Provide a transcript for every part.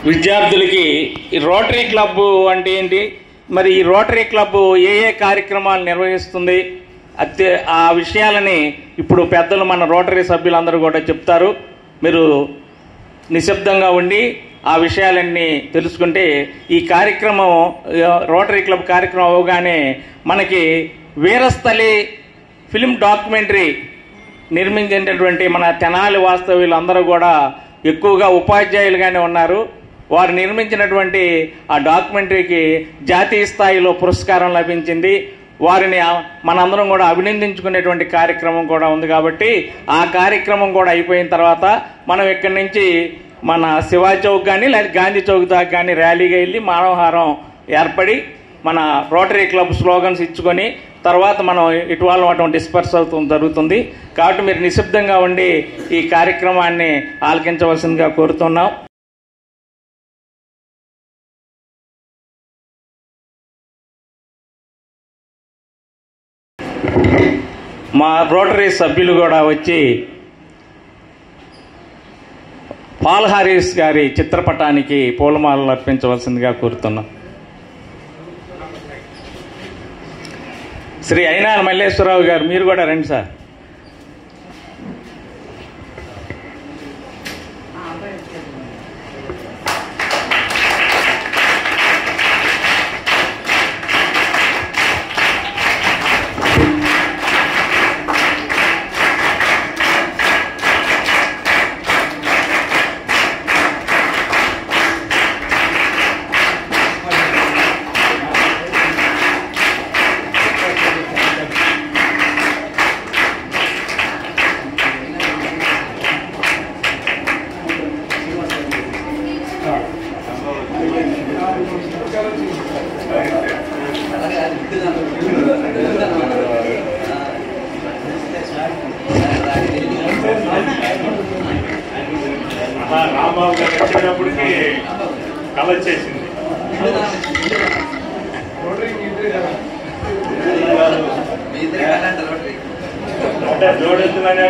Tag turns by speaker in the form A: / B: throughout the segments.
A: విద్యార్థులకి ఈ rotary club అంటే ఏంటి, మరి ఈ రోటరీ క్లబ్ ఏ ఏ కార్యక్రమాలు నిర్వహిస్తుంది ఆ విషయాలని ఇప్పుడు పెద్దలు మన రోటరీ సభ్యులందరూ కూడా చెప్తారు. మీరు నిశ్శబ్దంగా ఉండి ఆ విషయాలన్నీ తెలుసుకుంటే ఈ కార్యక్రమం రోటరీ క్లబ్ కార్యక్రమం అవగానే మనకి వీరస్థలి ఫిలిం డాక్యుమెంటరీ నిర్మించినటువంటి మన తెనాలి వాస్తవ్యులందరూ కూడా ఎక్కువగా ఉపాధ్యాయులుగానే ఉన్నారు. వారు నిర్మించినటువంటి ఆ డాక్యుమెంటరీకి జాతీయ స్థాయిలో పురస్కారం లభించింది. వారిని మనందరం కూడా అభినందించుకునేటువంటి కార్యక్రమం కూడా ఉంది. కాబట్టి ఆ కార్యక్రమం కూడా అయిపోయిన తర్వాత మనం ఇక్కడి నుంచి మన శివా చౌక్ కానీ లేదా గాంధీ చౌక్ దాకా కానీ ర్యాలీగా వెళ్ళి మానవహారం ఏర్పడి మన రోటరీ క్లబ్ స్లోగన్స్ ఇచ్చుకొని తర్వాత మనం ఇటువాళ్ళం అటు డిస్పర్స్ జరుగుతుంది. కాబట్టి మీరు నిశ్శబ్దంగా ఉండి ఈ కార్యక్రమాన్ని ఆలకించవలసిందిగా కోరుతున్నాం. మా రోటరీ సభ్యులు కూడా వచ్చి పాల్ హారిస్ గారి చిత్రపటానికి పూలమాలలు అర్పించవలసిందిగా కోరుతున్నాం. శ్రీ అయినాల మల్లేశ్వరరావు గారు మీరు కూడా రండి సార్.
B: రాంబాబు గారు వచ్చేటప్పటికి కళ వచ్చేసింది. అంటే జోడెత్తుమనే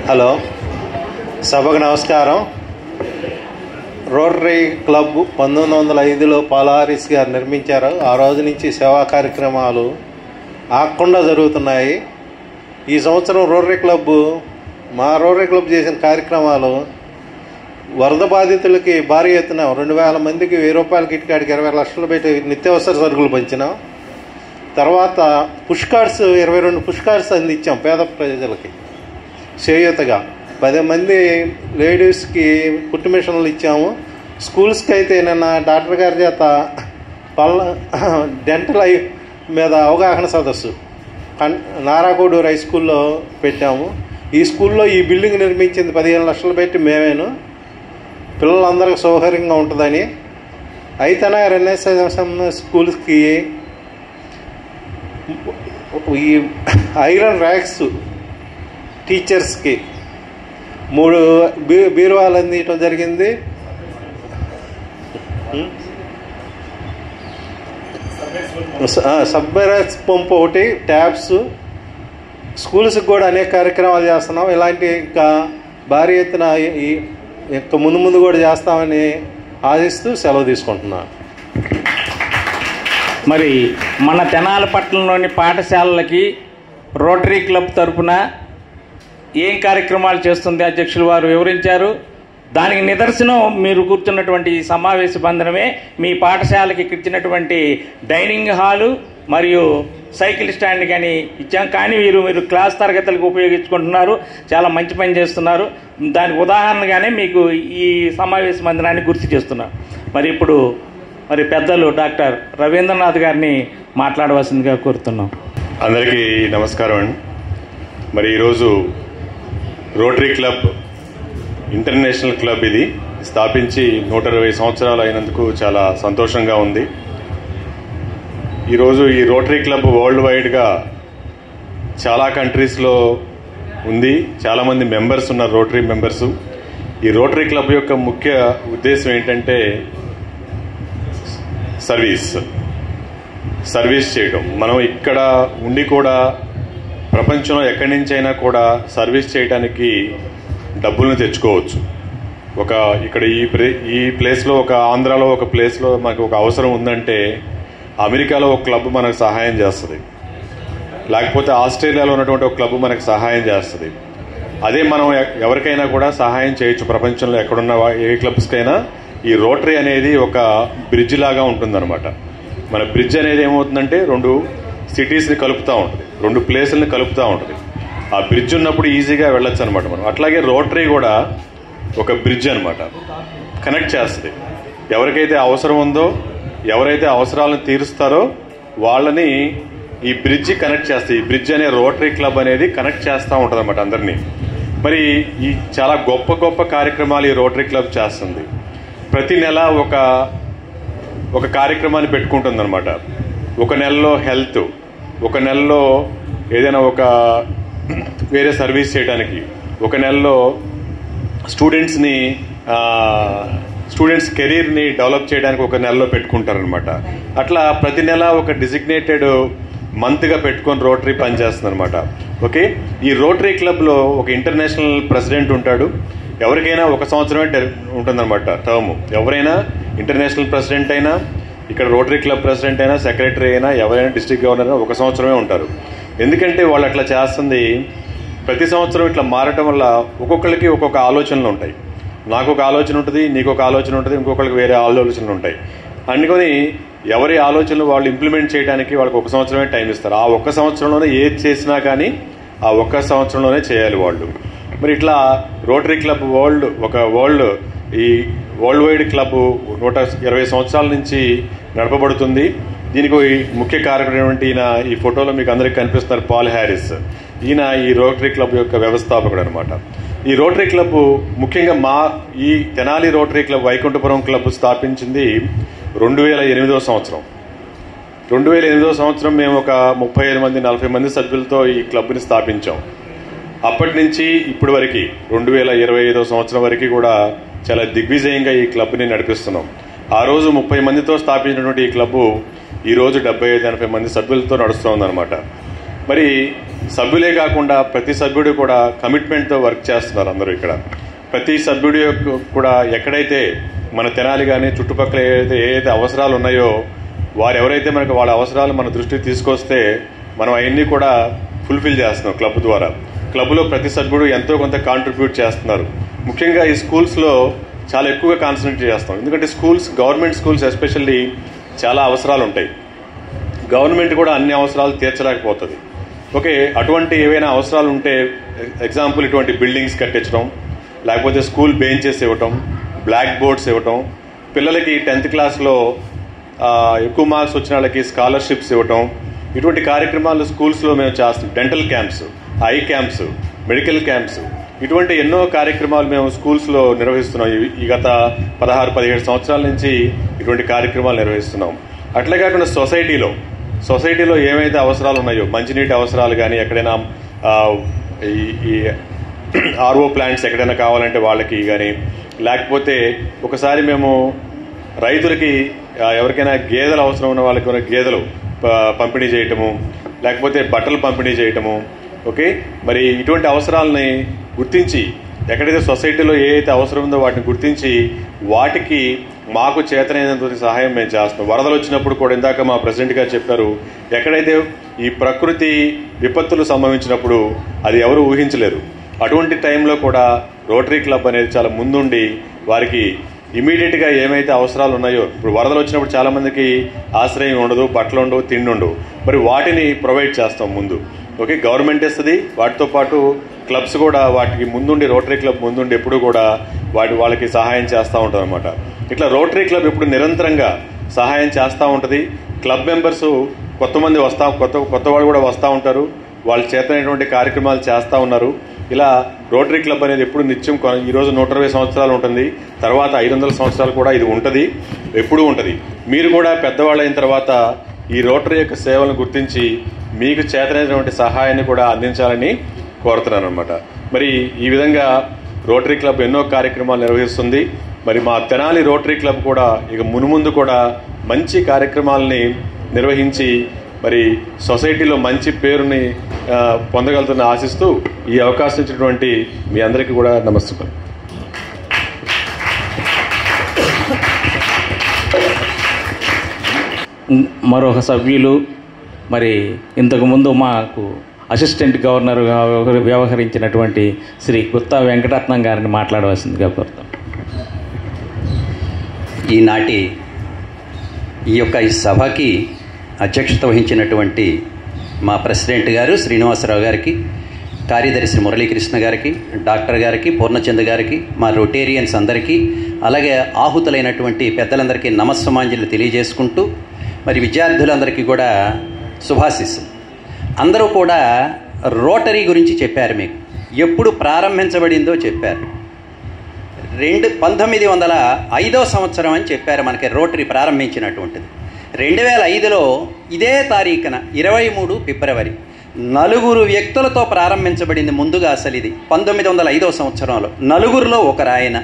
C: హలో, సభకు నమస్కారం. రోటరీ క్లబ్ 1905లో పాల్ హారిస్ గారు నిర్మించారు. ఆ రోజు నుంచి సేవా కార్యక్రమాలు ఆగకుండా జరుగుతున్నాయి. ఈ సంవత్సరం మా రోటరీ క్లబ్ చేసిన కార్యక్రమాలు వరద బాధితులకి భారీ ఎత్తున 2000 మందికి 1000 రూపాయల కిట్ కాడికి 20 లక్షలు పెట్టి నిత్యావసర సరుకులు పంచినాం. తర్వాత పుష్ కార్డ్స్ 22 పుష్ కార్డ్స్ అందించాం పేద ప్రజలకి చేయూతగా. 10 మంది లేడీస్కి కుట్టు మిషన్లు ఇచ్చాము. స్కూల్స్కి అయితే నిన్న డాక్టర్ గారి చేత డెంటల్ ఐ మీద అవగాహన సదస్సు నారాకోడూరు హై స్కూల్లో పెట్టాము. ఈ స్కూల్లో ఈ బిల్డింగ్ నిర్మించింది 15 లక్షలు పెట్టి మేమేను. పిల్లలందరికీ సౌకర్యంగా ఉంటుందని. అయితేనే ఎన్ఎస్ఎం స్కూల్స్కి ఈ ఐరన్ ర్యాక్స్ టీచర్స్కి 3 బీరువాలు అందించడం జరిగింది. సబ్మెర్జ్ పంపు ఒకటి, ట్యాబ్స్. స్కూల్స్కి కూడా అనేక కార్యక్రమాలు చేస్తున్నాం. ఇలాంటి ఇంకా భారీ ఎత్తున ఇంకా ముందు కూడా చేస్తామని ఆశిస్తూ సెలవు తీసుకుంటున్నాను.
A: మరి మన తెనాలి పట్టణంలోని పాఠశాలలకి రోటరీ క్లబ్ తరఫున ఏం కార్యక్రమాలు చేస్తుంది అధ్యక్షులు వారు వివరించారు. దానికి నిదర్శనం మీరు కూర్చున్నటువంటి ఈ సమావేశ బంధనమే. మీ పాఠశాలకి ఇచ్చినటువంటి డైనింగ్ హాలు మరియు సైకిల్ స్టాండ్ కానీ ఇచ్చాం. కానీ మీరు క్లాస్ తరగతులకు ఉపయోగించుకుంటున్నారు. చాలా మంచి పని చేస్తున్నారు. దానికి ఉదాహరణగానే మీకు ఈ సమావేశ మందిరాన్ని గుర్తు చేస్తున్నారు. మరి ఇప్పుడు మరి పెద్దలు డాక్టర్ రవీంద్రనాథ్ గారిని మాట్లాడవలసిందిగా కోరుతున్నాం.
D: అందరికీ నమస్కారం అండి. మరి ఈరోజు రోటరీ క్లబ్ ఇంటర్నేషనల్ క్లబ్ ఇది స్థాపించి 120 సంవత్సరాలు అయినందుకు చాలా సంతోషంగా ఉంది. ఈరోజు ఈ రోటరీ క్లబ్ వరల్డ్ వైడ్గా చాలా కంట్రీస్లో ఉంది. చాలామంది మెంబర్స్ ఉన్నారు, రోటరీ మెంబర్స్. ఈ రోటరీ క్లబ్ యొక్క ముఖ్య ఉద్దేశం ఏంటంటే సర్వీస్ చేయడం. మనం ఇక్కడ ఉండి కూడా ప్రపంచంలో ఎక్కడి నుంచైనా కూడా సర్వీస్ చేయడానికి డబ్బులను తెచ్చుకోవచ్చు. ఇక్కడ ఈ ప్లేస్లో, ఒక ఆంధ్రాలో ఒక ప్లేస్లో మనకు ఒక అవసరం ఉందంటే అమెరికాలో ఒక క్లబ్ మనకు సహాయం చేస్తుంది, లేకపోతే ఆస్ట్రేలియాలో ఉన్నటువంటి ఒక క్లబ్ మనకు సహాయం చేస్తుంది. అదే మనం ఎవరికైనా కూడా సహాయం చేయొచ్చు. ప్రపంచంలో ఎక్కడున్న ఏ క్లబ్స్కైనా ఈ రోటరీ అనేది ఒక బ్రిడ్జ్ లాగా ఉంటుందన్నమాట. మన బ్రిడ్జ్ అనేది ఏమవుతుందంటే 2 సిటీస్ని కలుపుతూ ఉంటుంది, 2 ప్లేసుల్ని కలుపుతూ ఉంటుంది. ఆ బ్రిడ్జ్ ఉన్నప్పుడు ఈజీగా వెళ్ళొచ్చు అనమాట మనం. అట్లాగే రోటరీ కూడా ఒక బ్రిడ్జ్ అనమాట, కనెక్ట్ చేస్తుంది. ఎవరికైతే అవసరం ఉందో, ఎవరైతే అవసరాలను తీరుస్తారో వాళ్ళని ఈ బ్రిడ్జ్ కనెక్ట్ చేస్తుంది. ఈ బ్రిడ్జ్ అనే రోటరీ క్లబ్ అనేది కనెక్ట్ చేస్తూ ఉంటుంది అనమాట అందరినీ. మరి ఈ చాలా గొప్ప గొప్ప కార్యక్రమాలు ఈ రోటరీ క్లబ్ చేస్తుంది. ప్రతి నెల ఒక కార్యక్రమాన్ని పెట్టుకుంటుంది అనమాట. ఒక నెలలో హెల్త్, ఒక నెలలో ఏదైనా ఒక వేరే సర్వీస్ చేయడానికి, ఒక నెలలో స్టూడెంట్స్ కెరీర్ని డెవలప్ చేయడానికి ఒక నెలలో పెట్టుకుంటారనమాట. అట్లా ప్రతి నెల ఒక డిజిగ్నేటెడ్ మంత్గా పెట్టుకొని రోటరీ పనిచేస్తుంది అనమాట. ఓకే, ఈ రోటరీ క్లబ్లో ఒక ఇంటర్నేషనల్ ప్రెసిడెంట్ ఉంటాడు. ఎవరికైనా 1 సంవత్సరమే ఉంటుందన్నమాట టర్మ్. ఎవరైనా ఇంటర్నేషనల్ ప్రెసిడెంట్ అయినా, ఇక్కడ రోటరీ క్లబ్ ప్రెసిడెంట్ అయినా, సెక్రటరీ అయినా, ఎవరైనా డిస్ట్రిక్ట్ గవర్నర్ అయినా 1 సంవత్సరమే ఉంటారు. ఎందుకంటే వాళ్ళు అట్లా చేస్తుంది. ప్రతి సంవత్సరం ఇట్లా మారటం వల్ల ఒక్కొక్కరికి ఒక్కొక్క ఆలోచనలు ఉంటాయి. నాకు ఒక ఆలోచన ఉంటుంది, నీకు ఒక ఆలోచన ఉంటుంది, ఇంకొకరికి వేరే ఆలోచనలు ఉంటాయి. అందుకని ఎవరి ఆలోచనలు వాళ్ళు ఇంప్లిమెంట్ చేయడానికి వాళ్ళకి 1 సంవత్సరమే టైం ఇస్తారు. ఆ 1 సంవత్సరంలోనే ఏది చేసినా కానీ ఆ 1 సంవత్సరంలోనే చేయాలి వాళ్ళు. మరి ఇట్లా రోటరీ క్లబ్ ఈ వరల్డ్ వైడ్ క్లబ్ 120 సంవత్సరాల నుంచి నడపబడుతుంది. దీనికి ముఖ్య కారకుడైనటువంటి ఈయన ఈ ఫోటోలో మీకు అందరికీ కనిపిస్తున్నారు, పాల్ హ్యారిస్. ఈయన ఈ రోటరీ క్లబ్ యొక్క వ్యవస్థాపకుడు అనమాట. ఈ రోటరీ క్లబ్ ముఖ్యంగా ఈ Tenali rotary club Vaikunthapuram club స్థాపించింది 2008వ సంవత్సరం. 2008వ సంవత్సరం మేము ఒక 35-40 మంది సభ్యులతో ఈ క్లబ్ని స్థాపించాం. అప్పటి నుంచి ఇప్పటి వరకు 2025వ సంవత్సరం వరకు కూడా చాలా దిగ్విజయంగా ఈ క్లబ్ని నడిపిస్తున్నాం. ఆ రోజు 30 మందితో స్థాపించినటువంటి ఈ క్లబ్ ఈరోజు 75-80 మంది సభ్యులతో నడుస్తుందన్నమాట. మరి సభ్యులే కాకుండా ప్రతి సభ్యుడు కూడా కమిట్మెంట్తో వర్క్ చేస్తున్నారు అందరూ. ఇక్కడ ప్రతి సభ్యుడి కూడా ఎక్కడైతే మన తెనాలి కానీ చుట్టుపక్కల ఏదైతే అవసరాలు ఉన్నాయో వారు ఎవరైతే మనకు వాళ్ళ అవసరాలు మన దృష్టికి తీసుకొస్తే మనం అవన్నీ కూడా ఫుల్ఫిల్ చేస్తున్నాం క్లబ్ ద్వారా. క్లబ్లో ప్రతి సభ్యుడు ఎంతో కొంత కాంట్రిబ్యూట్ చేస్తున్నారు. ముఖ్యంగా ఈ స్కూల్స్లో చాలా ఎక్కువగా కాన్సన్ట్రేట్ చేస్తాం. ఎందుకంటే గవర్నమెంట్ స్కూల్స్ ఎస్పెషల్లీ చాలా అవసరాలు ఉంటాయి. గవర్నమెంట్ కూడా అన్ని అవసరాలు తీర్చలేకపోతుంది. ఓకే, అటువంటి ఏవైనా అవసరాలు ఉంటే ఎగ్జాంపుల్ ఇటువంటి బిల్డింగ్స్ కట్టించడం, లేకపోతే స్కూల్ బెంచెస్ ఇవ్వటం, బ్లాక్ బోర్డ్స్ ఇవ్వటం, పిల్లలకి 10th క్లాస్లో ఎక్కువ మార్క్స్ వచ్చిన వాళ్ళకి స్కాలర్షిప్స్ ఇవ్వటం, ఇటువంటి కార్యక్రమాలు స్కూల్స్లో మేము చేస్తాం. Dental camps, I camps, medical camps, ఇటువంటి ఎన్నో కార్యక్రమాలు మేము స్కూల్స్లో నిర్వహిస్తున్నాం. ఈ గత 16-17 సంవత్సరాల నుంచి ఇటువంటి కార్యక్రమాలు నిర్వహిస్తున్నాం. అట్లే కాకుండా సొసైటీలో ఏమైతే అవసరాలు ఉన్నాయో, మంచినీటి అవసరాలు కానీ, ఎక్కడైనా ఈ ఆర్ఓ ప్లాంట్స్ ఎక్కడైనా కావాలంటే వాళ్ళకి కానీ, లేకపోతే ఒకసారి మేము రైతులకి ఎవరికైనా గేదెలు అవసరం ఉన్న వాళ్ళకి గేదెలు పంపిణీ చేయటము, లేకపోతే బట్టలు పంపిణీ చేయటము. ఓకే, మరి ఇటువంటి అవసరాలని గుర్తించి ఎక్కడైతే సొసైటీలో ఏ అయితే అవసరం ఉందో వాటిని గుర్తించి వాటికి మాకు చేతనైనంత సహాయం మేము చేస్తాం. వరదలు వచ్చినప్పుడు కూడా ఇందాక మా ప్రెసిడెంట్ గారు చెప్పారు, ఎక్కడైతే ఈ ప్రకృతి విపత్తులు సంభవించినప్పుడు అది ఎవరు ఊహించలేరు. అటువంటి టైంలో కూడా రోటరీ క్లబ్ అనేది చాలా ముందుండి వారికి ఇమీడియట్గా ఏమైతే అవసరాలు ఉన్నాయో, ఇప్పుడు వరదలు వచ్చినప్పుడు చాలామందికి ఆశ్రయం ఉండదు, బట్టలు ఉండవు, తిండి ఉండవు, మరి వాటిని ప్రొవైడ్ చేస్తాం ముందు. ఓకే, గవర్నమెంట్ ఇస్తుంది, వాటితో పాటు క్లబ్స్ కూడా వాటికి ముందుండి, రోటరీ క్లబ్ ముందుండి ఎప్పుడు కూడా వాళ్ళకి సహాయం చేస్తూ ఉంటారు అనమాట. ఇట్లా రోటరీ క్లబ్ ఇప్పుడు నిరంతరంగా సహాయం చేస్తూ ఉంటుంది. క్లబ్ మెంబర్స్ కొత్త వాళ్ళు కూడా వస్తూ ఉంటారు. వాళ్ళు చేతనైనటువంటి కార్యక్రమాలు చేస్తూ ఉన్నారు. ఇలా రోటరీ క్లబ్ అనేది ఎప్పుడు నిత్యం ఈరోజు 120 సంవత్సరాలు ఉంటుంది, తర్వాత 500 సంవత్సరాలు కూడా ఇది ఉంటుంది, ఎప్పుడూ ఉంటుంది. మీరు కూడా పెద్దవాళ్ళు అయిన తర్వాత ఈ రోటరీ యొక్క సేవలను గుర్తించి మీకు చేతనైనటువంటి సహాయాన్ని కూడా అందించాలని కోరుతున్నాను అనమాట. మరి ఈ విధంగా రోటరీ క్లబ్ ఎన్నో కార్యక్రమాలు నిర్వహిస్తుంది. మరి మా తెనాలి రోటరీ క్లబ్ కూడా ఇక మునుముందు కూడా మంచి కార్యక్రమాలని నిర్వహించి మరి సొసైటీలో మంచి పేరుని పొందగలుగుతున్న ఆశిస్తూ ఈ అవకాశం ఇచ్చినటువంటి మీ అందరికీ కూడా నమస్కారం.
A: మరొక సభ్యులు మరి ఇంతకుముందు మాకు అసిస్టెంట్ గవర్నర్గా వ్యవహరించినటువంటి శ్రీ గుత్తా వెంకటరత్నం గారిని మాట్లాడవలసిందిగా కోరుతాం.
E: ఈనాటి ఈ సభకి అధ్యక్షత వహించినటువంటి మా ప్రెసిడెంట్ గారు శ్రీనివాసరావు గారికి, కార్యదర్శి మురళీకృష్ణ గారికి, డాక్టర్ గారికి, పూర్ణచంద్ గారికి, మా రొటేరియన్స్ అందరికీ, అలాగే ఆహుతులైనటువంటి పెద్దలందరికీ నమస్సమాంజలు తెలియజేసుకుంటూ, మరి విద్యార్థులందరికీ కూడా శుభాశీస్సులు. అందరూ కూడా రోటరీ గురించి చెప్పారు. మీకు ఎప్పుడు ప్రారంభించబడిందో చెప్పారు. 1905వ సంవత్సరం అని చెప్పారు. మనకి రోటరీ ప్రారంభించినటువంటిది 2005లో ఇదే తారీఖున 23 ఫిబ్రవరి 4 వ్యక్తులతో ప్రారంభించబడింది. ముందుగా అసలు ఇది 1905వ సంవత్సరంలో 4లో ఒకరు ఆయన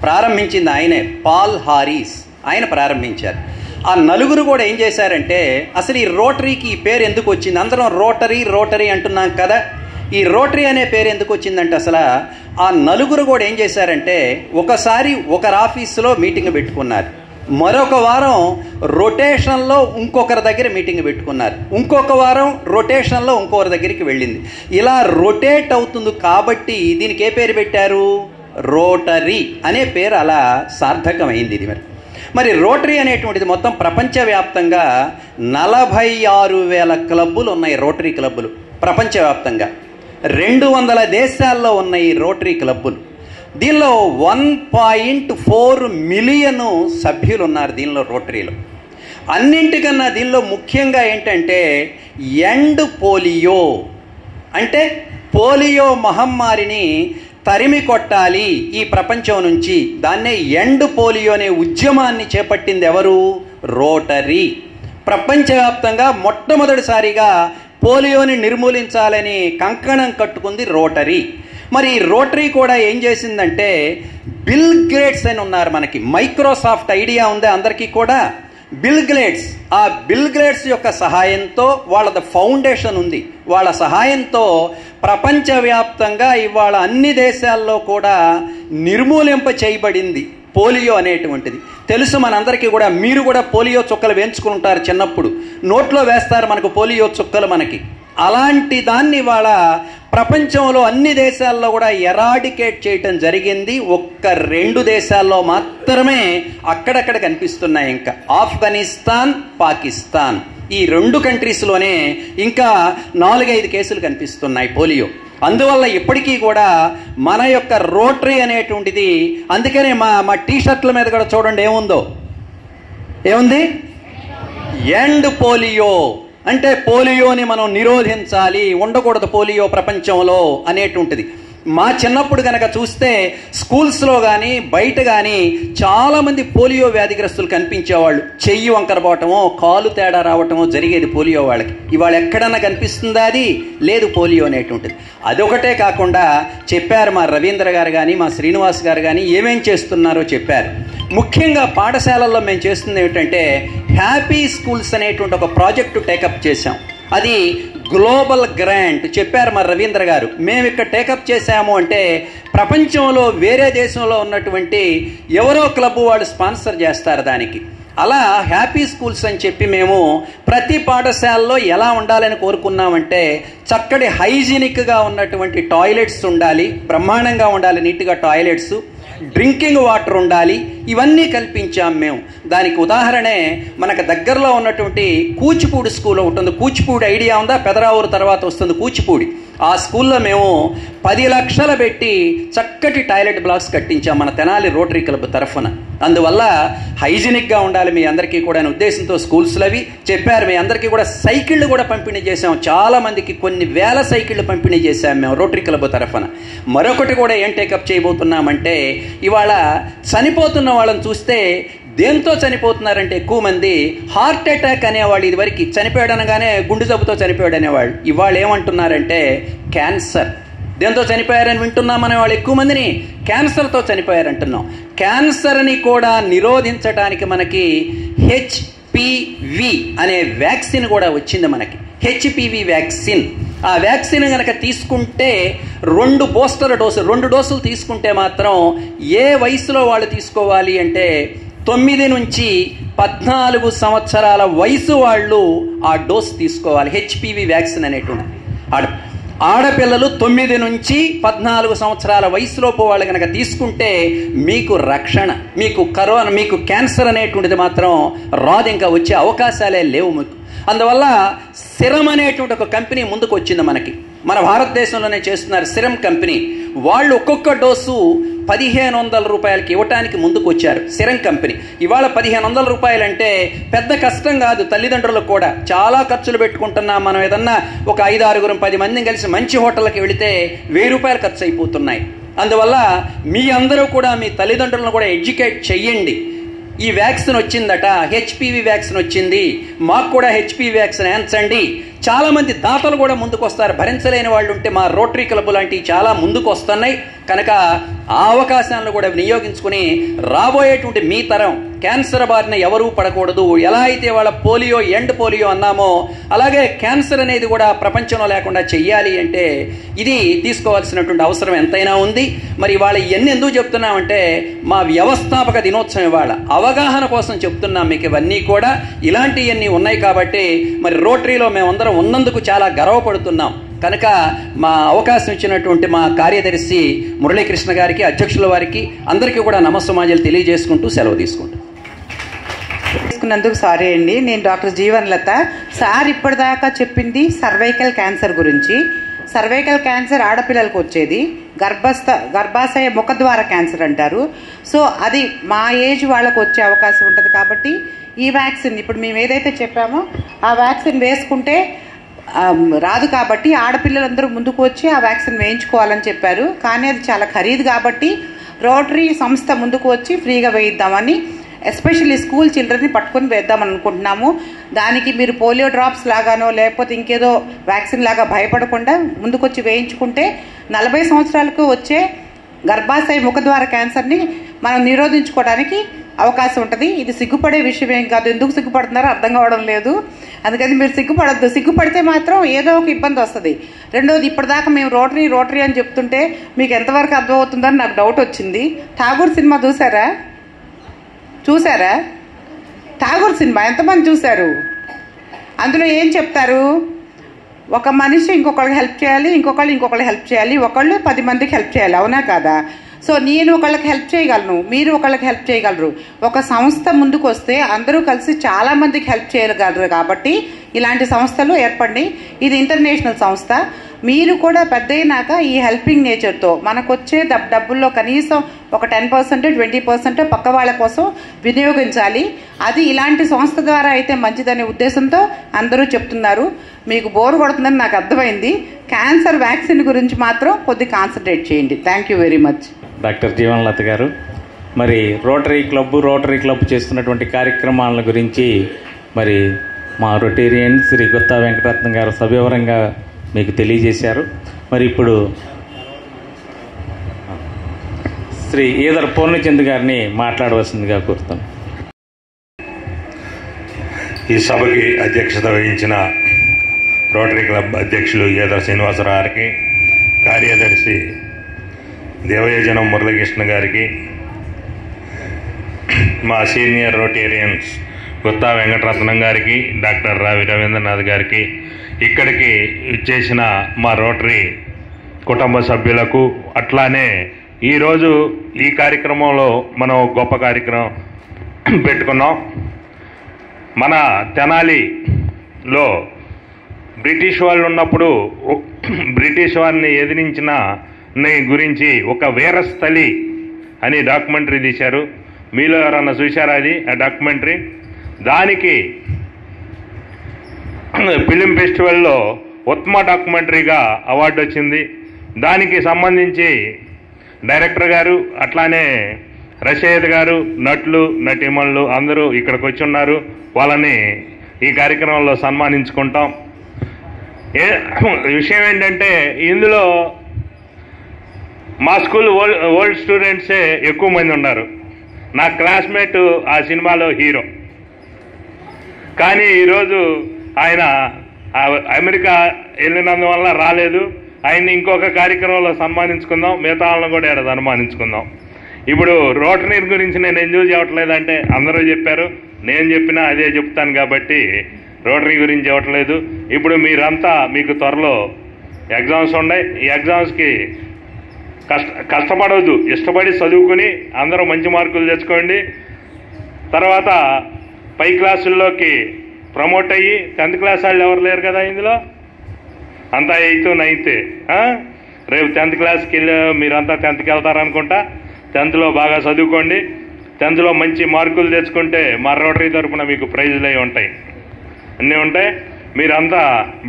E: ప్రారంభించింది. ఆయనే పాల్ హారీస్, ఆయన ప్రారంభించారు. ఆ 4 కూడా ఏం చేశారంటే, అసలు ఈ రోటరీకి ఈ పేరు ఎందుకు వచ్చింది? అందరం రోటరీ అంటున్నాం కదా. ఈ రోటరీ అనే పేరు ఎందుకు వచ్చిందంటే, అసలు ఆ 4 కూడా ఏం చేశారంటే, ఒకసారి ఒకరి ఆఫీసులో మీటింగ్ పెట్టుకున్నారు, మరొక వారం రొటేషన్లో ఇంకొకరి దగ్గర మీటింగ్ పెట్టుకున్నారు, ఇంకొక వారం రొటేషన్లో ఇంకొకరి దగ్గరికి వెళ్ళింది. ఇలా రొటేట్ అవుతుంది కాబట్టి దీనికి ఏ పేరు పెట్టారు? రోటరీ అనే పేరు అలా సార్థకమైంది. ఇది మరి రోటరీ అనేటువంటిది మొత్తం ప్రపంచవ్యాప్తంగా 46,000 క్లబ్బులు ఉన్నాయి. రోటరీ క్లబ్బులు ప్రపంచవ్యాప్తంగా 200 దేశాల్లో ఉన్నాయి రోటరీ క్లబ్బులు. దీనిలో 1.4 మిలియన్ సభ్యులు ఉన్నారు దీనిలో, రోటరీలో. అన్నింటికన్నా దీనిలో ముఖ్యంగా ఏంటంటే ఎండ్ పోలియో, అంటే పోలియో మహమ్మారిని తరిమి కొట్టాలి ఈ ప్రపంచం నుంచి. దాన్నే ఎండ్ పోలియో అనే ఉద్యమాన్ని చేపట్టింది ఎవరు? రోటరీ. ప్రపంచవ్యాప్తంగా మొట్టమొదటిసారిగా పోలియోని నిర్మూలించాలని కంకణం కట్టుకుంది రోటరీ. మరి ఈ రోటరీ కూడా ఏం చేసిందంటే, బిల్ గేట్స్ అని ఉన్నారు మనకి. మైక్రోసాఫ్ట్ ఐడియా ఉందా అందరికీ కూడా? బిల్ గేట్స్, ఆ బిల్ గేట్స్ యొక్క సహాయంతో, వాళ్ళ ఫౌండేషన్ ఉంది, వాళ్ళ సహాయంతో ప్రపంచవ్యాప్తంగా ఇవాళ అన్ని దేశాల్లో కూడా నిర్మూలింప చేయబడింది పోలియో అనేటువంటిది. తెలుసు మనందరికీ కూడా. మీరు కూడా పోలియో చుక్కలు వేయించుకుంటారు చిన్నప్పుడు, నోట్లో వేస్తారు మనకు పోలియో చుక్కలు మనకి. అలాంటి దాన్ని ఇవాళ ప్రపంచంలో అన్ని దేశాల్లో కూడా ఎరాడికేట్ చేయటం జరిగింది. ఒక్క 2 దేశాల్లో మాత్రమే అక్కడక్కడ కనిపిస్తున్నాయి. ఇంకా ఆఫ్ఘనిస్తాన్, పాకిస్తాన్, ఈ 2 కంట్రీస్లోనే ఇంకా 4-5 కేసులు కనిపిస్తున్నాయి పోలియో. అందువల్ల ఇప్పటికీ కూడా మన యొక్క రోటరీ అనేటువంటిది, అందుకనే మా టీషర్ట్ల మీద కూడా చూడండి ఏముంది? ఎండ్ పోలియో, అంటే పోలియోని మనం నిరోధించాలి, ఉండకూడదు పోలియో ప్రపంచంలో అనేటువంటిది. మా చిన్నప్పుడు కనుక చూస్తే స్కూల్స్లో కానీ బయట కానీ చాలామంది పోలియో వ్యాధిగ్రస్తులు కనిపించేవాళ్ళు. చెయ్యి వంకర పోవటమో, కాలు తేడా రావటమో జరిగేది పోలియో వాళ్ళకి. ఇవాళ ఎక్కడన్నా కనిపిస్తుందా? అది లేదు పోలియో అనేటువంటిది. అదొకటే కాకుండా చెప్పారు మా రవీంద్ర గారు కానీ, మా శ్రీనివాస్ గారు కానీ ఏమేం చేస్తున్నారో చెప్పారు. ముఖ్యంగా పాఠశాలల్లో మేము చేస్తుంది ఏమిటంటే, హ్యాపీ స్కూల్స్ అనేటువంటి ఒక ప్రాజెక్టు టేకప్ చేశాం. అది గ్లోబల్ గ్రాంట్ చెప్పారు మా రవీంద్ర గారు. మేము ఇక్కడ టేకప్ చేశాము అంటే, ప్రపంచంలో వేరే దేశంలో ఉన్నటువంటి ఎవరో క్లబ్ వాళ్ళు స్పాన్సర్ చేస్తారు దానికి. అలా హ్యాపీ స్కూల్స్ అని చెప్పి మేము ప్రతి పాఠశాలలో ఎలా ఉండాలని కోరుకున్నామంటే, చక్కటి హైజీనిక్గా ఉన్నటువంటి టాయిలెట్స్ ఉండాలి, బ్రహ్మాండంగా ఉండాలి నీట్గా టాయిలెట్స్, డ్రింకింగ్ వాటర్ ఉండాలి, ఇవన్నీ కల్పించాం మేము. దానికి ఉదాహరణే మనకు దగ్గరలో ఉన్నటువంటి కూచిపూడి స్కూల్ ఉంటుంది. కూచిపూడి ఐడియా ఉందా? పెదరావూరు తర్వాత వస్తుంది కూచిపూడి. ఆ స్కూల్లో మేము 10 లక్షలు పెట్టి చక్కటి టాయిలెట్ బ్లాక్స్ కట్టించాం మన తెనాలి రోటరీ క్లబ్ తరఫున. అందువల్ల హైజీనిక్గా ఉండాలి మీ అందరికీ కూడా అనే ఉద్దేశంతో స్కూల్స్లో అవి చెప్పారు. మీ అందరికీ కూడా సైకిళ్ళు కూడా పంపిణీ చేసాం. చాలామందికి కొన్ని వేల సైకిళ్ళు పంపిణీ చేశాం మేము రోటరీ క్లబ్ తరఫున. మరొకటి కూడా ఏం టేకప్ చేయబోతున్నామంటే, ఇవాళ చనిపోతున్న వాళ్ళని చూస్తే దేంతో చనిపోతున్నారంటే ఎక్కువ మంది హార్ట్ అటాక్ అనేవాళ్ళు. ఇదివరకు చనిపోయాడు అనగానే గుండె జబ్బుతో చనిపోయాడు అనేవాళ్ళు. ఇవాళ ఏమంటున్నారంటే క్యాన్సర్. దేంతో చనిపోయారని వింటున్నాం అనేవాళ్ళు ఎక్కువ మందిని క్యాన్సర్తో చనిపోయారంటున్నాం. క్యాన్సర్ని కూడా నిరోధించడానికి మనకి హెచ్పివి అనే వ్యాక్సిన్ కూడా వచ్చింది మనకి. HPV vaccine. ఆ వ్యాక్సిన్ కనుక తీసుకుంటే 2 బూస్టర్ డోసు, 2 డోసులు తీసుకుంటే మాత్రం ఏ వయసులో వాళ్ళు తీసుకోవాలి అంటే 9 నుంచి 14 సంవత్సరాల వయసు వాళ్ళు ఆ డోసు తీసుకోవాలి. హెచ్పివి వ్యాక్సిన్ అనేటువంటి ఆడపిల్లలు 9 నుంచి 14 సంవత్సరాల వయసులోపు వాళ్ళు కనుక తీసుకుంటే మీకు రక్షణ, మీకు క్యాన్సర్ అనేటువంటిది మాత్రం రాదు, ఇంకా వచ్చే అవకాశాలే లేవు మీకు. అందువల్ల సిరం అనేటువంటి ఒక కంపెనీ ముందుకు వచ్చింది మనకి. మన భారతదేశంలోనే చేస్తున్నారు సిరం కంపెనీ. వాళ్ళు ఒక్కొక్క డోసు 1500 రూపాయలకి ఇవ్వటానికి ముందుకు వచ్చారు సిరం కంపెనీ. ఇవాళ 1500 రూపాయలు అంటే పెద్ద కష్టం కాదు తల్లిదండ్రులకు కూడా. చాలా ఖర్చులు పెట్టుకుంటున్నాం మనం. ఏదన్నా ఒక 5-6 10 మందిని కలిసి మంచి హోటల్కి వెళితే 1000 రూపాయలు ఖర్చు అయిపోతున్నాయి. అందువల్ల మీ అందరూ కూడా మీ తల్లిదండ్రులను కూడా ఎడ్యుకేట్ చెయ్యండి. ఈ వ్యాక్సిన్ వచ్చిందట, హెచ్పివి వ్యాక్సిన్ వచ్చింది, మాకు కూడా హెచ్పివి వ్యాక్సిన్ వేయించండి. చాలామంది దాతలు కూడా ముందుకు వస్తారు. భరించలేని వాళ్ళు ఉంటే మా రోటరీ క్లబ్ లాంటివి చాలా ముందుకు వస్తున్నాయి. కనుక ఆ అవకాశాలను కూడా వినియోగించుకుని రాబోయేటువంటి మీ తరం క్యాన్సర్ బారిన ఎవరూ పడకూడదు. ఎలా అయితే వాళ్ళ పోలియో, ఎండ్ పోలియో అన్నామో అలాగే క్యాన్సర్ అనేది కూడా ప్రపంచంలో లేకుండా చెయ్యాలి అంటే ఇది తీసుకోవాల్సినటువంటి అవసరం ఎంతైనా ఉంది. మరి ఇవాళ ఇవన్నీ ఎందుకు చెప్తున్నామంటే మా వ్యవస్థాపక దినోత్సవం ఇవాళ అవగాహన కోసం చెప్తున్నాం మీకు. ఇవన్నీ కూడా ఇలాంటివన్నీ ఉన్నాయి కాబట్టి మరి రోటరీలో మేమందరం ఉన్నందుకు చాలా గర్వపడుతున్నాం. కనుక మా అవకాశం ఇచ్చినటువంటి మా కార్యదర్శి మురళీకృష్ణ గారికి, అధ్యక్షుల వారికి అందరికీ కూడా నమస్సమాజాలు తెలియజేసుకుంటూ సెలవు తీసుకుంటాం.
F: తీసుకున్నందుకు సారీ అండి. నేను డాక్టర్ జీవన్ లత. సార్ ఇప్పటిదాకా చెప్పింది సర్వైకల్ క్యాన్సర్ గురించి. సర్వైకల్ క్యాన్సర్ ఆడపిల్లలకు వచ్చేది, గర్భాశయ ముఖద్వార క్యాన్సర్ అంటారు. సో అది మా ఏజ్ వాళ్ళకు వచ్చే అవకాశం ఉంటుంది. కాబట్టి ఈ వ్యాక్సిన్ ఇప్పుడు మేము ఏదైతే చెప్పామో ఆ వ్యాక్సిన్ వేసుకుంటే రాదు. కాబట్టి ఆడపిల్లలందరూ ముందుకు వచ్చి ఆ వ్యాక్సిన్ వేయించుకోవాలని చెప్పారు. కానీ అది చాలా ఖరీదు కాబట్టి రోటరీ సంస్థ ముందుకు వచ్చి ఫ్రీగా వేయిద్దామని, ఎస్పెషల్లీ స్కూల్ చిల్డ్రన్ని పట్టుకొని వేద్దామని అనుకుంటున్నాము. దానికి మీరు పోలియో డ్రాప్స్ లాగానో లేకపోతే ఇంకేదో వ్యాక్సిన్ లాగా భయపడకుండా ముందుకొచ్చి వేయించుకుంటే 40 సంవత్సరాలకు వచ్చే గర్భాశయ ముఖద్వార క్యాన్సర్ని మనం నిరోధించుకోవడానికి అవకాశం ఉంటుంది. ఇది సిగ్గుపడే విషయం ఏం కాదు. ఎందుకు సిగ్గుపడుతున్నారో అర్థం కావడం లేదు. అందుకని మీరు సిగ్గుపడద్దు. సిగ్గుపడితే మాత్రం ఏదో ఒక ఇబ్బంది వస్తుంది. రెండోది, ఇప్పటిదాకా మేము రోటరీ అని చెప్తుంటే మీకు ఎంతవరకు అర్థమవుతుందని నాకు డౌట్ వచ్చింది. ఠాగూర్ సినిమా చూసారా? ఠాగూర్ సినిమా ఎంతమంది చూశారు? అందులో ఏం చెప్తారు? ఒక మనిషి ఇంకొకరికి హెల్ప్ చేయాలి, ఇంకొకళ్ళు హెల్ప్ చేయాలి, ఒకళ్ళు 10 మందికి హెల్ప్ చేయాలి. అవునా కాదా? సో నేను ఒకళ్ళకి హెల్ప్ చేయగలను, మీరు ఒకళ్ళకి హెల్ప్ చేయగలరు. ఒక సంస్థ ముందుకు వస్తే అందరూ కలిసి చాలా మందికి హెల్ప్ చేయగలరు. కాబట్టి ఇలాంటి సంస్థలు ఏర్పడి, ఇది ఇంటర్నేషనల్ సంస్థ. మీరు కూడా పెద్ద అయినాక ఈ హెల్పింగ్ నేచర్తో మనకొచ్చే డబ్బుల్లో కనీసం ఒక 10% 20% పక్క వాళ్ళ కోసం వినియోగించాలి. అది ఇలాంటి సంస్థ ద్వారా అయితే మంచిదనే ఉద్దేశంతో అందరూ చెప్తున్నారు. మీకు బోర్ కొడుతుందని నాకు అర్థమైంది. క్యాన్సర్ వ్యాక్సిన్ గురించి మాత్రం కొద్దిగా కాన్సన్ట్రేట్ చేయండి. Thank you very much.
A: Doctor Jeevanlatha గారు, మరి రోటరీ క్లబ్ చేస్తున్నటువంటి కార్యక్రమాల గురించి మరి మా రొటేరియన్ శ్రీ గుత్తా వెంకటరత్నం గారు సవివరంగా మీకు తెలియజేశారు. మరి ఇప్పుడు శ్రీ ఈదర్ పూర్ణచంద్ గారిని మాట్లాడవలసిందిగా కోరుతాను.
B: ఈ సభకి అధ్యక్షత వహించిన రోటరీ క్లబ్ అధ్యక్షులు ఈదర్ శ్రీనివాసరావు గారికి, కార్యదర్శి దేవయోజనం మురళీకృష్ణ గారికి, మా సీనియర్ రోటేరియన్స్ గుత్తా వెంకటరత్నం గారికి, డాక్టర్ రావి రవీంద్రనాథ్ గారికి, ఇక్కడికి ఇచ్చేసిన మా రోటరీ కుటుంబ సభ్యులకు, అట్లానే ఈరోజు ఈ కార్యక్రమంలో మనం గొప్ప కార్యక్రమం పెట్టుకున్నాం. మన తెనాలిలో బ్రిటిష్ వాళ్ళు ఉన్నప్పుడు బ్రిటిష్ వారిని ఎదిరించిన గురించి ఒక వీరస్థలి అని డాక్యుమెంటరీ తీశారు. మీలో ఎవరన్నా చూశారా అది ఆ డాక్యుమెంటరీ? దానికి ఫిలిం ఫెస్టివల్లో ఉత్తమ డాక్యుమెంటరీగా అవార్డు వచ్చింది. దానికి సంబంధించి డైరెక్టర్ గారు అట్లానే రచయిత గారు, నటులు, నటీమణులు అందరూ ఇక్కడికి వచ్చి ఉన్నారు. వాళ్ళని ఈ కార్యక్రమంలో సన్మానించుకుంటాం. విషయం ఏంటంటే ఇందులో మా స్కూల్ ఓల్డ్ స్టూడెంట్సే ఎక్కువ మంది ఉన్నారు. నా క్లాస్మేట్ ఆ సినిమాలో హీరో. కానీ ఈరోజు ఆయన అమెరికా వెళ్ళినందువల్ల రాలేదు. ఆయన్ని ఇంకొక కార్యక్రమంలో సన్మానించుకుందాం, మిగతా వాళ్ళని కూడా ఇక్కడ సన్మానించుకుందాం. ఇప్పుడు రోటరీ గురించి నేను ఎందుకు చెప్పట్లేదంటే అందరూ చెప్పారు, నేను చెప్పినా అదే చెప్తాను కాబట్టి రోటరీ గురించి చెప్పట్లేదు. ఇప్పుడు మీరంతా మీకు త్వరలో ఎగ్జామ్స్ ఉన్నాయి. ఈ ఎగ్జామ్స్కి కష్టపడవద్దు, ఇష్టపడి చదువుకుని అందరూ మంచి మార్కులు తెచ్చుకోండి. తర్వాత పై క్లాసుల్లోకి ప్రమోట్ అయ్యి 10th క్లాస్ వాళ్ళు ఎవరు లేరు కదా ఇందులో, అంతా 8th 9th. రేపు 10th క్లాస్కి వెళ్ళి మీరంతా 10th వెళ్తారనుకుంటా. 10thలో బాగా చదువుకోండి. 10thలో మంచి మార్కులు తెచ్చుకుంటే మా రోటరీ తరఫున మీకు ప్రైజులు అవి ఉంటాయి, అన్నీ ఉంటాయి. మీరంతా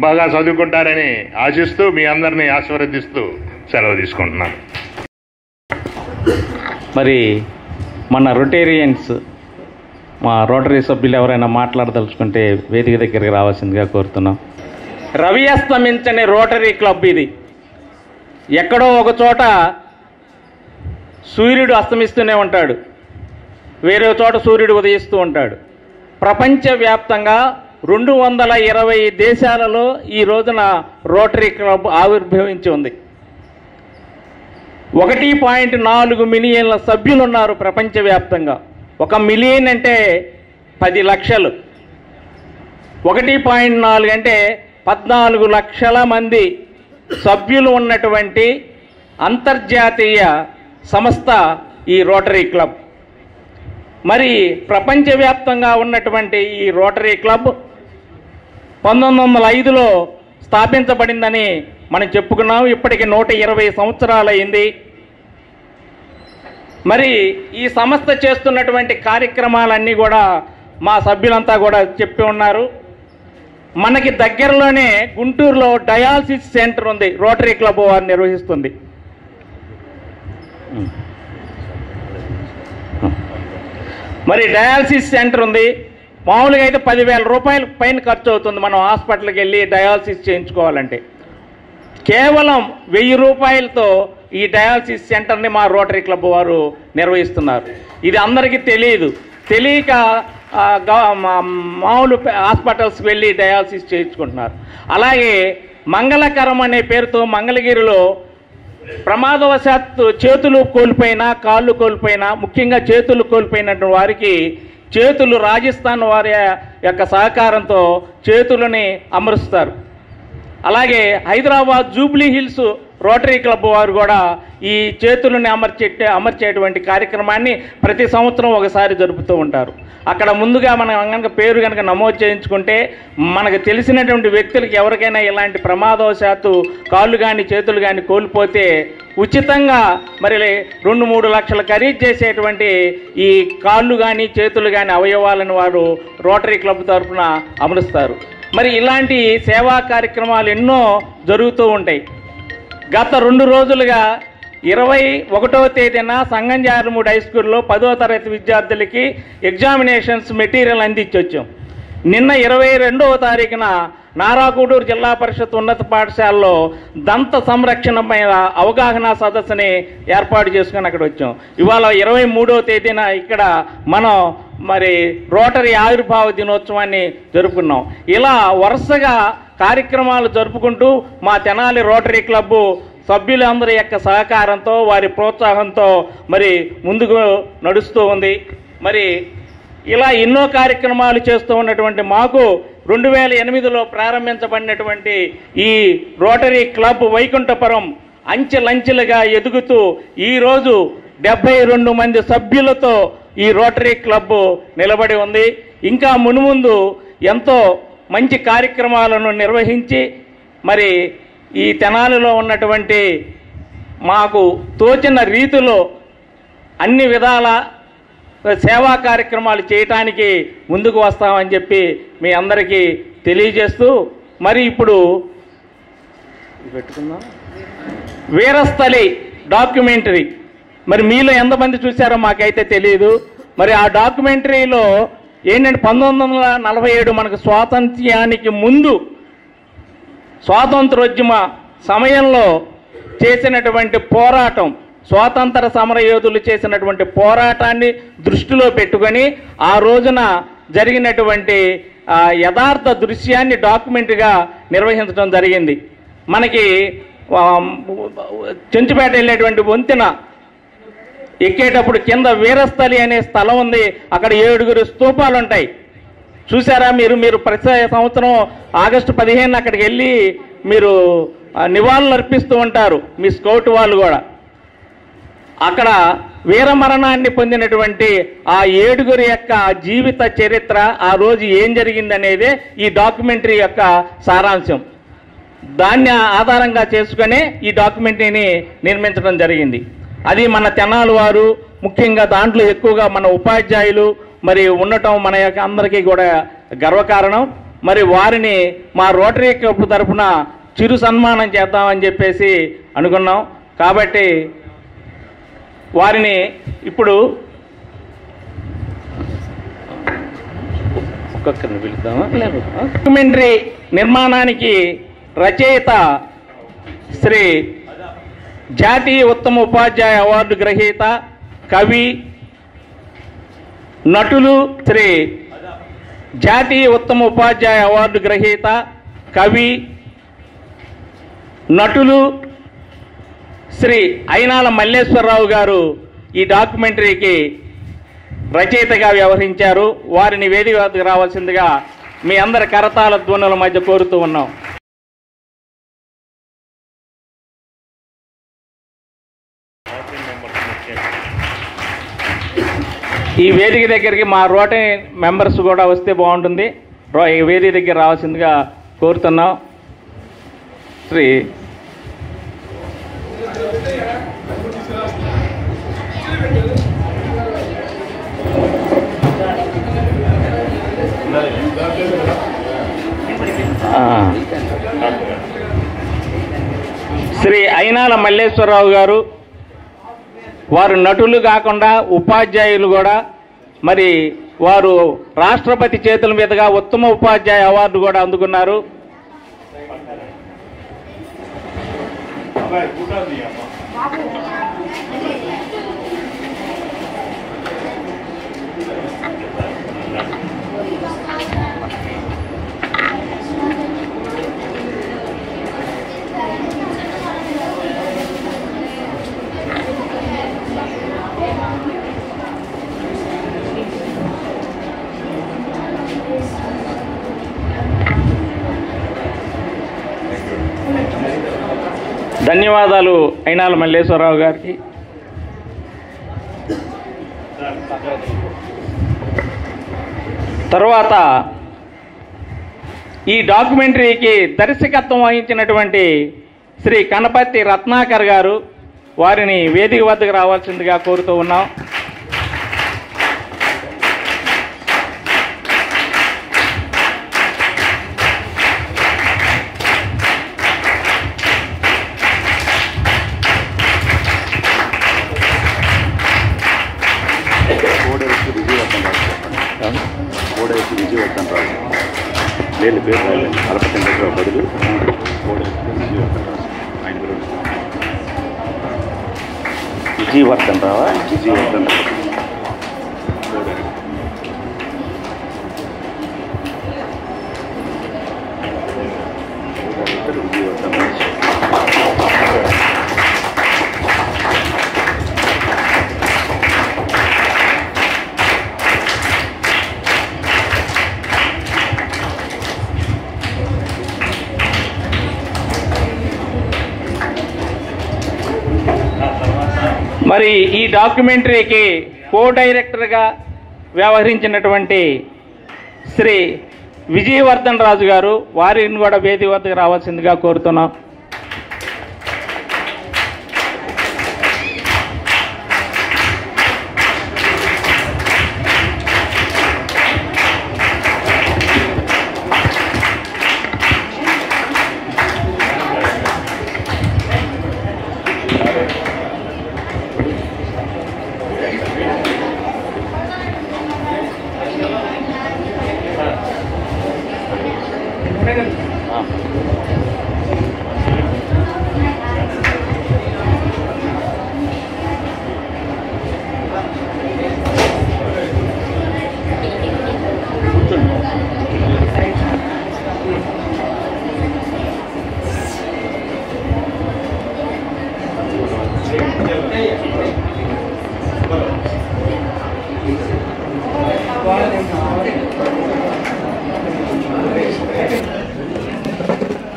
B: బాగా చదువుకుంటారని ఆశిస్తూ మీ అందరినీ ఆశీర్వదిస్తూ సెలవు తీసుకుంటున్నాను.
A: మరి మన రొటేరియన్స్, మా రోటరీ సభ్యులు ఎవరైనా మాట్లాడదలుచుకుంటే వేదిక దగ్గరికి రావాల్సిందిగా కోరుతున్నాం. రవి అస్తమించని రోటరీ క్లబ్ ఇది. ఎక్కడో ఒక చోట సూర్యుడు అస్తమిస్తూనే ఉంటాడు, వేరే చోట సూర్యుడు ఉదయిస్తూ ఉంటాడు. ప్రపంచవ్యాప్తంగా 220 దేశాలలో ఈ రోజున రోటరీ క్లబ్ ఆవిర్భవించి ఉంది. 1.4 మిలియన్ల సభ్యులు ఉన్నారు ప్రపంచవ్యాప్తంగా. 1 మిలియన్ అంటే 10 లక్షలు, 1.4 అంటే 14 లక్షల మంది సభ్యులు ఉన్నటువంటి అంతర్జాతీయ సంస్థ ఈ రోటరీ క్లబ్. మరి ప్రపంచవ్యాప్తంగా ఉన్నటువంటి ఈ రోటరీ క్లబ్ 1905లో స్థాపించబడిందని మనం చెప్పుకున్నాం. ఇప్పటికి 120 సంవత్సరాలు అయింది. మరి ఈ సంస్థ చేస్తున్నటువంటి కార్యక్రమాలన్నీ కూడా మా సభ్యులంతా కూడా చెప్పి ఉన్నారు. మనకి దగ్గరలోనే గుంటూరులో డయాలసిస్ సెంటర్ ఉంది, రోటరీ క్లబ్ వారు నిర్వహిస్తుంది. మరి డయాలసిస్ సెంటర్ ఉంది. మామూలుగా అయితే 10,000 రూపాయల పైన ఖర్చు అవుతుంది మనం హాస్పిటల్కి వెళ్ళి డయాలసిస్ చేయించుకోవాలంటే. కేవలం 1000 రూపాయలతో ఈ డయాలసిస్ సెంటర్ని మా రోటరీ క్లబ్ వారు నిర్వహిస్తున్నారు. ఇది అందరికీ తెలియక మామూలు హాస్పిటల్స్కి వెళ్ళి డయాలసిస్ చేయించుకుంటున్నారు. అలాగే మంగళకరం అనే పేరుతో మంగళగిరిలో ప్రమాదవశాత్తు చేతులు కోల్పోయినా, కాళ్ళు కోల్పోయినా, ముఖ్యంగా చేతులు కోల్పోయినటువంటి వారికి చేతులు రాజస్థాన్ వారి యొక్క సహకారంతో చేతులని అమరుస్తారు. అలాగే Hyderabad Jubilee hills rotary club వారు కూడా ఈ చేతులను అమర్చేటువంటి కార్యక్రమాన్ని ప్రతి సంవత్సరం ఒకసారి జరుపుతూ ఉంటారు. అక్కడ ముందుగా మనం కనుక పేరు కనుక నమోదు చేయించుకుంటే మనకు తెలిసినటువంటి వ్యక్తులకి ఎవరికైనా ఇలాంటి ప్రమాదవశాత్తు కాళ్ళు కానీ చేతులు కానీ కోల్పోతే ఉచితంగా మరి 2-3 లక్షలు ఖరీదు చేసేటువంటి ఈ కాళ్ళు కానీ చేతులు కానీ అవయవాలను వారు రోటరీ క్లబ్ తరఫున అమరుస్తారు. మరి ఇలాంటి సేవా కార్యక్రమాలు ఎన్నో జరుగుతూ ఉంటాయి. గత 2 రోజులుగా 21వ తేదీన సంగంజారమూడి హై స్కూల్లో 10వ తరగతి విద్యార్థులకి ఎగ్జామినేషన్స్ మెటీరియల్ అందించొచ్చాం. నిన్న 22వ తారీఖున నారాగూడూరు జిల్లా పరిషత్ ఉన్నత పాఠశాలలో దంత సంరక్షణ మీద అవగాహన సదస్సుని ఏర్పాటు చేసుకుని అక్కడ వచ్చాం. ఇవాళ 23వ తేదీన ఇక్కడ మనం మరి రోటరీ ఆవిర్భావ దినోత్సవాన్ని జరుపుకున్నాం. ఇలా వరుసగా కార్యక్రమాలు జరుపుకుంటూ మా తెనాలి రోటరీ క్లబ్బు సభ్యులందరి యొక్క సహకారంతో, వారి ప్రోత్సాహంతో మరి ముందుకు నడుస్తూ ఉంది. మరి ఇలా ఎన్నో కార్యక్రమాలు చేస్తూ ఉన్నటువంటి మాకు 2008లో ప్రారంభించబడినటువంటి ఈ రోటరీ క్లబ్ వైకుంఠపురం అంచెలంచెలుగా ఎదుగుతూ ఈరోజు 72 మంది సభ్యులతో ఈ రోటరీ క్లబ్ నిలబడి ఉంది. ఇంకా మునుముందు ఎంతో మంచి కార్యక్రమాలను నిర్వహించి మరి ఈ తెనాలిలో ఉన్నటువంటి మాకు తోచిన రీతిలో అన్ని విధాల సేవా కార్యక్రమాలు చేయటానికి ముందుకు వస్తామని చెప్పి మీ అందరికీ తెలియజేస్తూ, మరి ఇప్పుడు పెట్టుకుందాం వీరస్థలి డాక్యుమెంటరీ, మరి మీలో ఎంతమంది చూశారో మాకైతే తెలియదు. మరి ఆ డాక్యుమెంటరీలో ఏంటంటే 1947 మనకు స్వాతంత్ర్యానికి ముందు స్వాతంత్రోద్యమ సమయంలో చేసినటువంటి పోరాటం, స్వాతంత్ర సమరయోధులు చేసినటువంటి పోరాటాన్ని దృష్టిలో పెట్టుకొని ఆ రోజున జరిగినటువంటి యథార్థ దృశ్యాన్ని డాక్యుమెంటరీగా నిర్వహించడం జరిగింది. మనకి చెంచుపేట వెళ్ళేటువంటి వంతెన ఎక్కేటప్పుడు కింద వీరస్థలి అనే స్థలం ఉంది. అక్కడ 7 స్తూపాలు ఉంటాయి. చూసారా మీరు ప్రతి సంవత్సరం ఆగస్టు 15 అక్కడికి వెళ్ళి మీరు నివాళులు అర్పిస్తూ ఉంటారు, మీ స్కౌట్ వాళ్ళు కూడా. అక్కడ వీరమరణాన్ని పొందినటువంటి ఆ 7 యొక్క జీవిత చరిత్ర, ఆ రోజు ఏం జరిగిందనేదే ఈ డాక్యుమెంటరీ యొక్క సారాంశం. దాన్ని ఆధారంగా చేసుకునే ఈ డాక్యుమెంటరీని నిర్మించడం జరిగింది. అది మన తెనాలి వారు ముఖ్యంగా దాంట్లో ఎక్కువగా మన ఉపాధ్యాయులు మరి ఉండటం మన యొక్క అందరికీ కూడా గర్వకారణం. మరి వారిని మా రోటరీ క్లబ్ తరఫున చిరు సన్మానం చేద్దామని చెప్పేసి అనుకున్నాం. కాబట్టి వారిని ఇప్పుడు ఒక్కొక్కరిని పిలుద్దామా? డాక్యుమెంటరీ నిర్మాణానికి రచయిత శ్రీ జాతీయ ఉత్తమ ఉపాధ్యాయ అవార్డు గ్రహీత, కవి, నటులు శ్రీ జాతీయ ఉత్తమ ఉపాధ్యాయ అవార్డు గ్రహీత, కవి, నటులు శ్రీ అయినాల మల్లేశ్వరరావు గారు ఈ డాక్యుమెంటరీకి రచయితగా వ్యవహరించారు. వారిని వేదిక వద్దకు రావాల్సిందిగా మీ అందరి కరతాళ ధ్వనుల మధ్య కోరుతూ ఉన్నాం. ఈ వేదిక దగ్గరికి మా రోటరీ మెంబర్స్ కూడా వస్తే బాగుంటుంది. ఈ వేదిక దగ్గర రావాల్సిందిగా కోరుతున్నాం. శ్రీ శ్రీ అయినాల మల్లేశ్వరరావు గారు, వారు నటులు కాకుండా ఉపాధ్యాయులు కూడా. మరి వారు రాష్ట్రపతి చేతుల మీదుగా ఉత్తమ ఉపాధ్యాయ అవార్డు కూడా అందుకున్నారు. ధన్యవాదాలు అయినాల మల్లేశ్వరరావు గారికి. తర్వాత ఈ డాక్యుమెంటరీకి దర్శకత్వం వహించినటువంటి శ్రీ కనపర్తి రత్నాకర్ గారు, వారిని వేదిక వద్దకు రావాల్సిందిగా కోరుతూ ఉన్నాం.
G: వీళ్ళ పేరు అలపచంద్రరావు బదులు విజయవర్ధన్ రావా? విజయవర్ధన్ రావు.
A: మరి ఈ డాక్యుమెంటరీకి కో డైరెక్టర్గా వ్యవహరించినటువంటి శ్రీ విజయవర్ధన్ రాజు గారు, వారిని కూడా వేదిక వద్దకు రావాల్సిందిగా కోరుతున్నాం.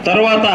A: తర్వాత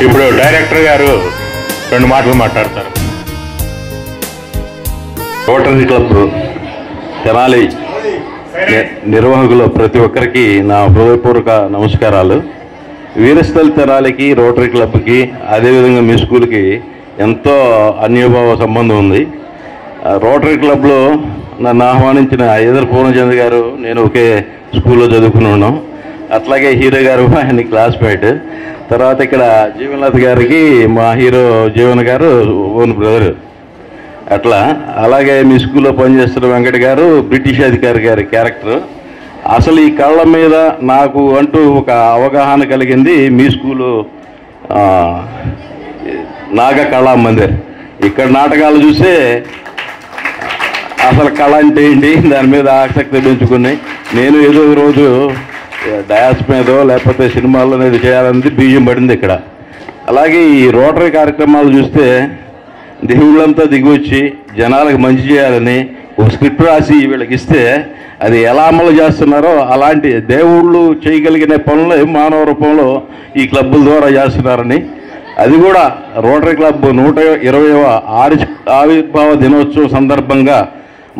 B: ఇప్పుడు డైరెక్టర్ గారు 2 మాటలు మాట్లాడతారు.
H: రోటరీ క్లబ్ తెనాలి నిర్వాహకులు ప్రతి ఒక్కరికి నా హృదయపూర్వక నమస్కారాలు. వీరస్థల్ తెనాలికి రోటరీ క్లబ్కి అదేవిధంగా మీ స్కూల్కి ఎంతో అన్యోభావ సంబంధం ఉంది. రోటరీ క్లబ్లో నన్ను ఆహ్వానించిన ఈదర్ పూర్ణచంద్ర గారు నేను ఒకే స్కూల్లో చదువుకుని ఉన్నాం. అట్లాగే హీరో గారు ఆయన క్లాస్మేట్. తర్వాత ఇక్కడ జీవన్లత గారికి మా హీరో జీవన్ గారు ఓన్ బ్రదర్. అట్లా అలాగే మీ స్కూల్లో పనిచేస్తున్న వెంకట గారు బ్రిటిష్ అధికారి గారి క్యారెక్టర్. అసలు ఈ కళ్ళ మీద నాకు అంటూ ఒక అవగాహన కలిగింది మీ స్కూలు నాగ కళా మందిర్. ఇక్కడ నాటకాలు చూసే అసలు కళ అంటే ఏంటి దాని మీద ఆసక్తి పెంచుకుని నేను ఏదో రోజు డయాస్ మీదో లేకపోతే సినిమాల్లో అనేది చేయాలనేది బీజం పడింది ఇక్కడ. అలాగే ఈ రోటరీ కార్యక్రమాలు చూస్తే దేవుళ్ళంతా దిగివచ్చి జనాలకు మంచి చేయాలని ఒక స్క్రిప్ట్ రాసి వీళ్ళకి ఇస్తే అది ఎలా అమలు చేస్తున్నారో అలాంటి దేవుళ్ళు చేయగలిగిన పనులు మానవ రూపంలో ఈ క్లబ్బుల ద్వారా చేస్తున్నారని, అది కూడా రోటరీ క్లబ్ 120వ ఆవిర్భావ దినోత్సవం సందర్భంగా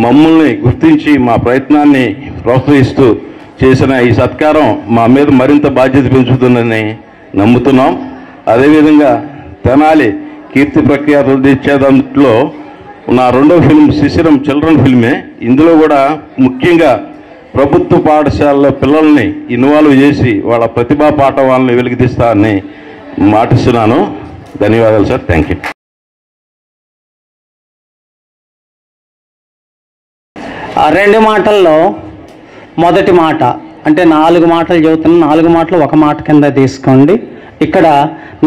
H: మమ్మల్ని గుర్తించి మా ప్రయత్నాన్ని ప్రోత్సహిస్తూ చేసిన ఈ సత్కారం మా మీద మరింత బాధ్యత పెంచుతుందని నమ్ముతున్నాం. అదేవిధంగా తెనాలి కీర్తి ప్రఖ్యాతులు తెచ్చే దాంట్లో నా రెండో ఫిల్మ్ శిశిరం చిల్డ్రన్ ఫిల్మే. ఇందులో కూడా ముఖ్యంగా ప్రభుత్వ పాఠశాలలో పిల్లల్ని ఇన్వాల్వ్ చేసి వాళ్ళ ప్రతిభా పాఠవాలని వెలికితీస్తానని మాటిస్తున్నాను. ధన్యవాదాలు సార్. Thank you.
I: రెండు మాటల్లో మొదటి మాట అంటే 4 మాటలు చెబుతున్నా, 4 మాటలు ఒక మాట కింద తీసుకోండి. ఇక్కడ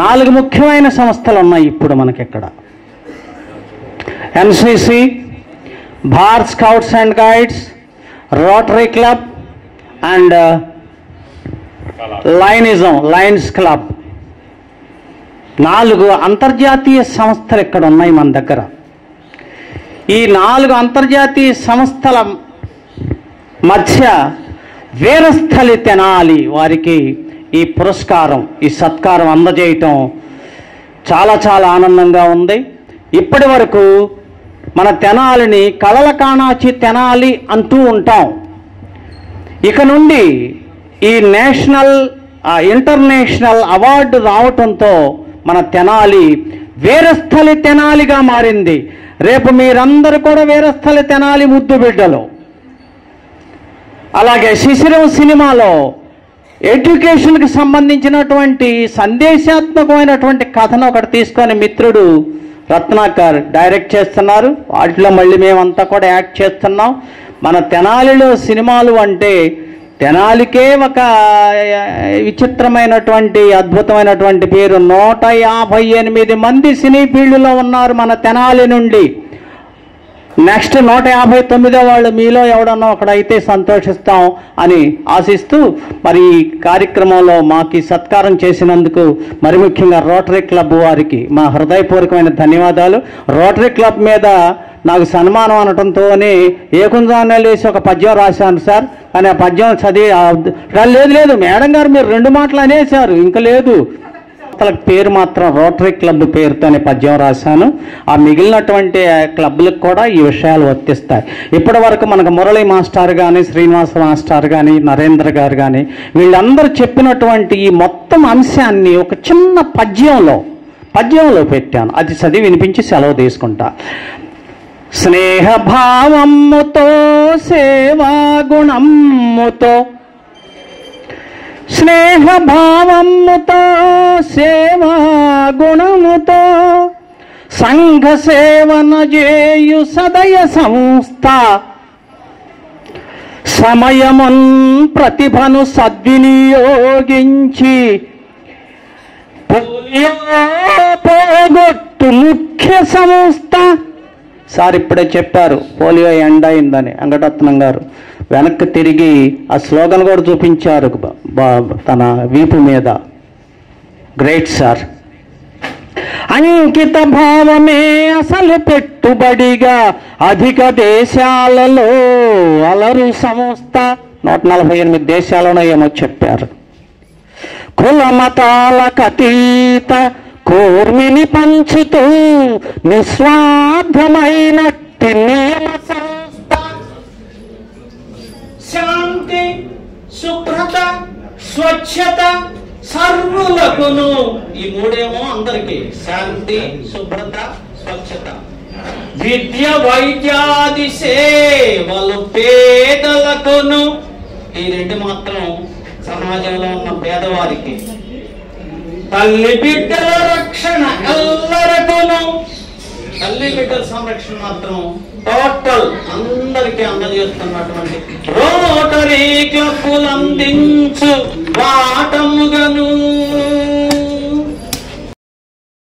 I: 4 ముఖ్యమైన సంస్థలు ఉన్నాయి ఇప్పుడు మనకి. ఇక్కడ NCC, Bharat scouts and guides, rotary club and Lions club. 4 అంతర్జాతీయ సంస్థలు ఇక్కడ ఉన్నాయి మన దగ్గర. ఈ 4 అంతర్జాతీయ సంస్థల మధ్య వీరస్థలి తెనాలి వారికి ఈ పురస్కారం, ఈ సత్కారం అందజేయటం చాలా చాలా ఆనందంగా ఉంది. ఇప్పటి వరకు మన తెనాలిని కళల కాణాచి తెనాలి అంటూ ఉంటాం. ఇక నుండి ఈ నేషనల్ ఇంటర్నేషనల్ అవార్డు రావటంతో మన తెనాలి వీరస్థలి తెనాలిగా మారింది. రేపు మీరందరూ కూడా వీరస్థలి తెనాలి ముద్దు బిడ్డలు. అలాగే శిశిరం సినిమాలో ఎడ్యుకేషన్కి సంబంధించినటువంటి సందేశాత్మకమైనటువంటి కథను ఒకటి తీసుకొని మిత్రుడు రత్నాకర్ డైరెక్ట్ చేస్తున్నారు. వాటిలో మళ్ళీ మేమంతా కూడా యాక్ట్ చేస్తున్నాం. మన తెనాలిలో సినిమాలు అంటే తెనాలికే ఒక విచిత్రమైనటువంటి అద్భుతమైనటువంటి పేరు. 158 మంది సినీ ఫీల్డ్లో ఉన్నారు మన తెనాలి నుండి. నెక్స్ట్ 159 వాళ్ళు మీలో ఎవడన్నా ఒకడైతే సంతోషిస్తాం అని ఆశిస్తూ మరి ఈ కార్యక్రమంలో మాకు సత్కారం చేసినందుకు మరి ముఖ్యంగా రోటరీ క్లబ్ వారికి మా హృదయపూర్వకమైన ధన్యవాదాలు. రోటరీ క్లబ్ మీద నాకు సన్మానం అనటంతోనే ఏకుందానే లేచి ఒక పద్యం రాశాను సార్. కానీ ఆ పద్యం చదివి లేదు మేడం గారు మీరు 2 మాటలు అనేశారు, ఇంకా లేదు. పేరు మాత్రం రోటరీ క్లబ్ పేరుతోనే పద్యం రాశాను. ఆ మిగిలినటువంటి క్లబ్లకు కూడా ఈ విషయాలు వర్తిస్తాయి. ఇప్పటి వరకు మనకు మురళీ మాస్టర్ కానీ, శ్రీనివాస మాస్టర్ కానీ, నరేంద్ర గారు కానీ వీళ్ళందరూ చెప్పినటువంటి ఈ మొత్తం అంశాన్ని ఒక చిన్న పద్యంలో పెట్టాను. అది చదివి వినిపించి సెలవు తీసుకుంటా. స్నేహభావముతో సేవా గుణముతో, స్నేహభావముతో సేవా గుణముతో సంఘ సేవన చేయు సదయ సంస్థ, సమయమున్ ప్రతిభను సద్వినియోగించి పోగొట్టు ముఖ్య సంస్థ. సార్ ఇప్పుడే చెప్పారు పోలియో ఎండ్ అయిందని. వెంకటరత్నం గారు వెనక్కి తిరిగి ఆ స్లోగన్ కూడా చూపించారు తన వీపు మీద. Great sir. అంకిత భావమే అసలు పెట్టుబడిగా అధిక దేశాలలో అలరు సంస్థ. 148 దేశాలలో ఏమో చెప్పారు. కుల మతాలకు అతీత కూర్మిని పంచుతూ నిస్వార్థమైనట్టి నియమ సంస్థ. శాంతి, శుభ్రత, స్వచ్ఛత సర్వులకును. ఈ 3 అందరికీ శాంతి, శుభ్రత, స్వచ్ఛత. విద్య, వైద్యాది సేవలు పేదలకును. ఈ 2 మాత్రం సమాజంలో ఉన్న పేదవారికి. తల్లి బిడ్డల రక్షణ ఎల్లరకును. తల్లి బిడ్డల సంరక్షణ మాత్రం టోటల్ అందరికీ అందజేస్తున్నటువంటి రోటరీ క్లబ్బులు అందించు